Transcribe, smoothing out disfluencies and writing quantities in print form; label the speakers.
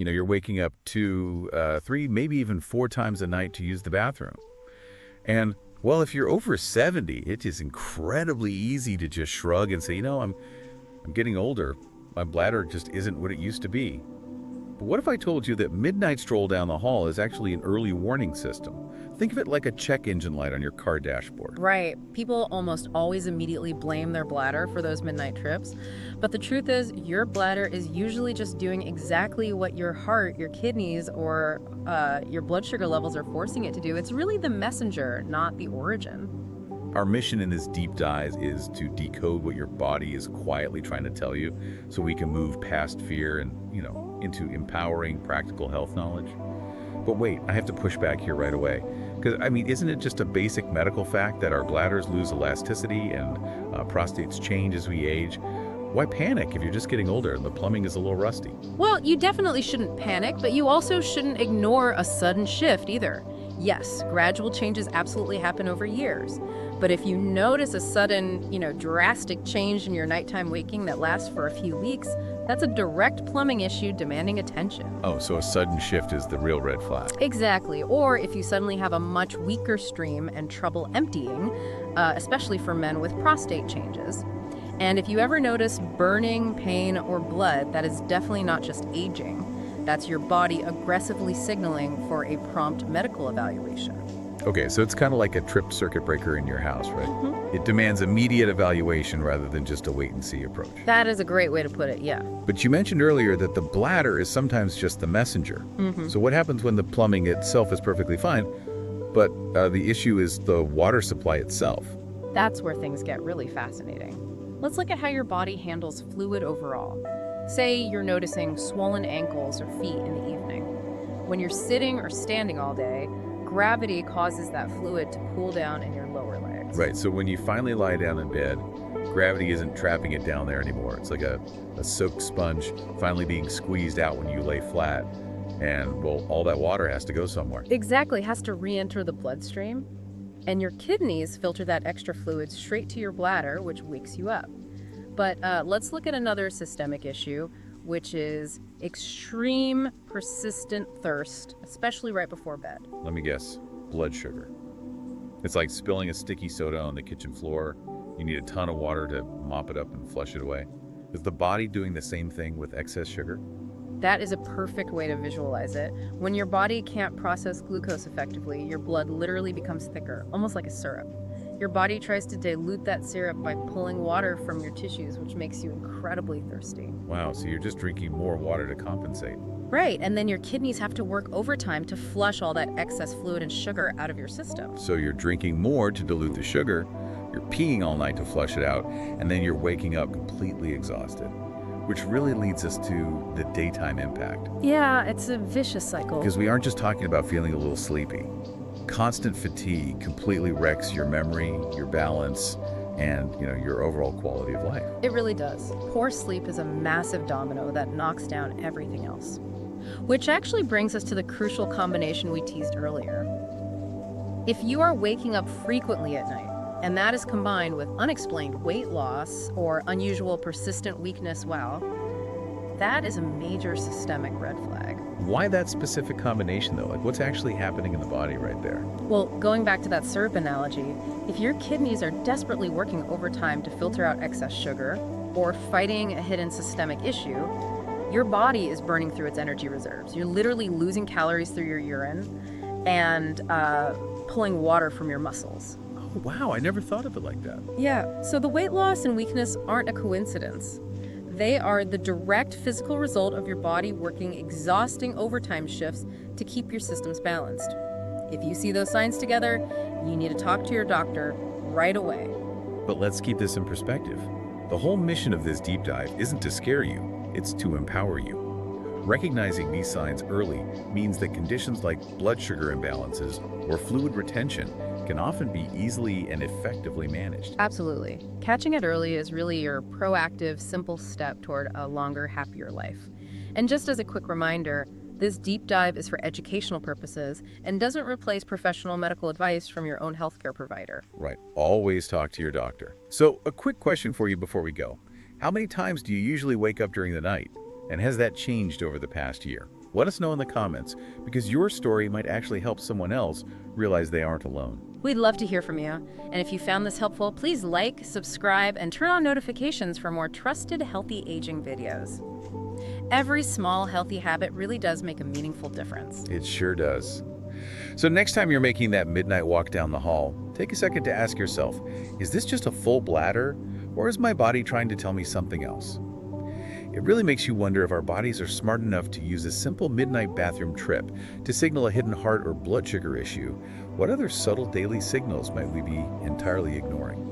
Speaker 1: You're waking up 2, 3, maybe even 4 times a night to use the bathroom. And, well, if you're over 70, it is incredibly easy to just shrug and say, I'm getting older. My bladder just isn't what it used to be. But what if I told you that midnight stroll down the hall is actually an early warning system? Think of it like a check engine light on your car dashboard.
Speaker 2: Right. People almost always immediately blame their bladder for those midnight trips. But the truth is, your bladder is usually just doing exactly what your heart, your kidneys, or your blood sugar levels are forcing it to do. It's really the messenger, not the origin.
Speaker 1: Our mission in this deep dive is to decode what your body is quietly trying to tell you so we can move past fear and, into empowering practical health knowledge. But wait, I have to push back here right away. Because, isn't it just a basic medical fact that our bladders lose elasticity and prostates change as we age? Why panic if you're just getting older and the plumbing is a little rusty?
Speaker 2: Well, you definitely shouldn't panic, but you also shouldn't ignore a sudden shift either. Yes, gradual changes absolutely happen over years. But if you notice a sudden, drastic change in your nighttime waking that lasts for a few weeks, that's a direct plumbing issue demanding attention.
Speaker 1: Oh, so a sudden shift is the real red flag.
Speaker 2: Exactly. Or if you suddenly have a much weaker stream and trouble emptying, especially for men with prostate changes. And if you ever notice burning, pain, or blood, that is definitely not just aging. That's your body aggressively signaling for a prompt medical evaluation.
Speaker 1: Okay, so it's kind of like a tripped circuit breaker in your house, right?
Speaker 2: Mm-hmm.
Speaker 1: It demands immediate evaluation rather than just a wait-and-see approach.
Speaker 2: That is a great way to put it, yeah.
Speaker 1: But you mentioned earlier that the bladder is sometimes just the messenger.
Speaker 2: Mm-hmm.
Speaker 1: So what happens when the plumbing itself is perfectly fine, but the issue is the water supply itself?
Speaker 2: That's where things get really fascinating. Let's look at how your body handles fluid overall. Say you're noticing swollen ankles or feet in the evening. When you're sitting or standing all day, gravity causes that fluid to pool down in your lower legs.
Speaker 1: Right, so when you finally lie down in bed, gravity isn't trapping it down there anymore. It's like a soaked sponge finally being squeezed out when you lay flat. And, well, all that water has to go somewhere.
Speaker 2: Exactly, has to re-enter the bloodstream. And your kidneys filter that extra fluid straight to your bladder, which wakes you up. But let's look at another systemic issue, which is extreme persistent thirst, especially right before bed.
Speaker 1: Let me guess, blood sugar. It's like spilling a sticky soda on the kitchen floor. You need a ton of water to mop it up and flush it away. Is the body doing the same thing with excess sugar?
Speaker 2: That is a perfect way to visualize it. When your body can't process glucose effectively, your blood literally becomes thicker, almost like a syrup. Your body tries to dilute that syrup by pulling water from your tissues, which makes you incredibly thirsty.
Speaker 1: Wow, so you're just drinking more water to compensate.
Speaker 2: Right, and then your kidneys have to work overtime to flush all that excess fluid and sugar out of your system.
Speaker 1: So you're drinking more to dilute the sugar, you're peeing all night to flush it out, and then you're waking up completely exhausted. Which really leads us to the daytime impact.
Speaker 2: Yeah, it's a vicious cycle.
Speaker 1: Because we aren't just talking about feeling a little sleepy. Constant fatigue completely wrecks your memory, your balance, and your overall quality of life.
Speaker 2: It really does. Poor sleep is a massive domino that knocks down everything else. Which actually brings us to the crucial combination we teased earlier. If you are waking up frequently at night, and that is combined with unexplained weight loss or unusual persistent weakness, that is a major systemic red flag.
Speaker 1: Why that specific combination, though? Like, what's actually happening in the body right there?
Speaker 2: Well, going back to that syrup analogy, if your kidneys are desperately working overtime to filter out excess sugar or fighting a hidden systemic issue, your body is burning through its energy reserves. You're literally losing calories through your urine and pulling water from your muscles.
Speaker 1: Oh, wow, I never thought of it like that.
Speaker 2: Yeah, so the weight loss and weakness aren't a coincidence. They are the direct physical result of your body working exhausting overtime shifts to keep your systems balanced. If you see those signs together, you need to talk to your doctor right away.
Speaker 1: But let's keep this in perspective. The whole mission of this deep dive isn't to scare you, it's to empower you. Recognizing these signs early means that conditions like blood sugar imbalances or fluid retention can often be easily and effectively managed.
Speaker 2: Absolutely. Catching it early is really your proactive, simple step toward a longer, happier life. And just as a quick reminder, this deep dive is for educational purposes and doesn't replace professional medical advice from your own healthcare provider.
Speaker 1: Right. Always talk to your doctor. So, a quick question for you before we go. How many times do you usually wake up during the night? And has that changed over the past year? Let us know in the comments, because your story might actually help someone else realize they aren't alone.
Speaker 2: We'd love to hear from you. And if you found this helpful, please like, subscribe, and turn on notifications for more trusted, healthy aging videos. Every small, healthy habit really does make a meaningful difference.
Speaker 1: It sure does. So next time you're making that midnight walk down the hall, take a second to ask yourself, is this just a full bladder, or is my body trying to tell me something else? It really makes you wonder if our bodies are smart enough to use a simple midnight bathroom trip to signal a hidden heart or blood sugar issue. What other subtle daily signals might we be entirely ignoring?